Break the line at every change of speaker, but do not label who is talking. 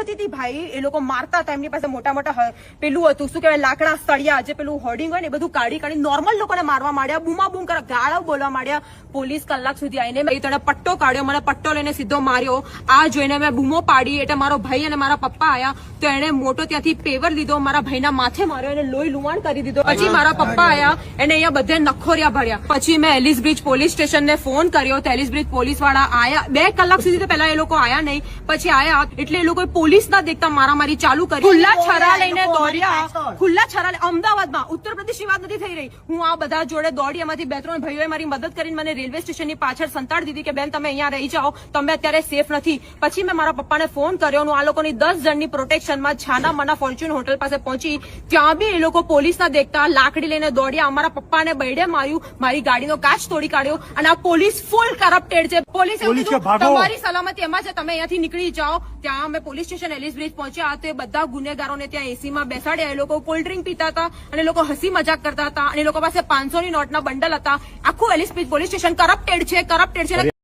થતી હતી ભાઈ, એ લોકો મારતા હતા, એમની પાસે મોટા મોટા પેલું હતું, શું કહેવાય, લાકડા સળિયા, જે પેલું હોર્ડિંગ હોય ને એ બધું કાઢી નોર્મલ લોકોને મારવા માંડ્યા, બૂમા બૂમ કરવા, ગાળો બોલવા માંડ્યા. પોલીસ કલાક સુધી આવીને તને પટ્ટો કાઢ્યો, મને પટ્ટો લઈને સીધો માર્યો. આ જોઈને મેં બૂમો પાડી, એટલે મારો ભાઈ અને મારા પપ્પા આયા તો એને મોટો ત્યાંથી પેવર લીધો, મારા ભાઈના માથે માર્યો, એને લોહી લુવાણ કરી દીધો. પછી મારા પપ્પા આયા, એને અહીંયા બધે નખોરિયા ભર્યા. પછી મેં એલિસ બ્રિજ પોલીસ સ્ટેશન ને ફોન કર્યો તો એલિસ બ્રિજ પોલીસ વાળા આયા. 2 કલાક સુધી તો પહેલા એ લોકો આયા નહીં, પછી આયા એટલે એ લોકો પોલીસ ના દેખતા મારામારી ચાલુ કરી. ખુલ્લા છરા લઈને દોડ્યા, ખુલ્લા છરા. અમદાવાદમાં, ઉત્તર પ્રદેશની વાત નથી થઈ રહી. હું આ બધા જોડે દોડી, એમાંથી 2-3 ભાઈઓએ મારી મદદ કરીને મને રેલવે સ્ટેશનની પાછળ સંતાડી દીધી કે બેન તમે અહીંયા રહી જાઓ, તમે અત્યારે સેફ નથી. પછી મેં મારા પપ્પાને ફોન કર્યો, આ લોકોની 10 જણની પ્રોટેક્શનમાં છાના મના ફોર્ચ્યુન હોટલ પાસે પહોંચી. ત્યાં બી એ લોકો પોલીસ ના દેખતા લાકડી લઈને દોડ્યા, અમારા પપ્પાને બૈડે માર્યું, મારી ગાડીનો કાચ તોડી કાઢ્યો. અને આ પોલીસ ફૂલ કરપ્ટેડ છે. પોલીસ તમારી સલામતી એમાં છે, તમે અહીંયાથી નીકળી જાઓ. ત્યાં અમે પોલીસ સ્ટેશન એલિસ બ્રિજ પહોંચ્યા તો એ બધા ગુનેગારોને ત્યાં એસીમાં બેસાડ્યા. એ લોકો કોલ્ડ ડ્રિંક પીતા હતા અને એ લોકો હસી મજાક કરતા હતા અને એ લોકો પાસે 500ની નોટના બંડલ હતા. આખું Ellis Bridge police station corrupted છે.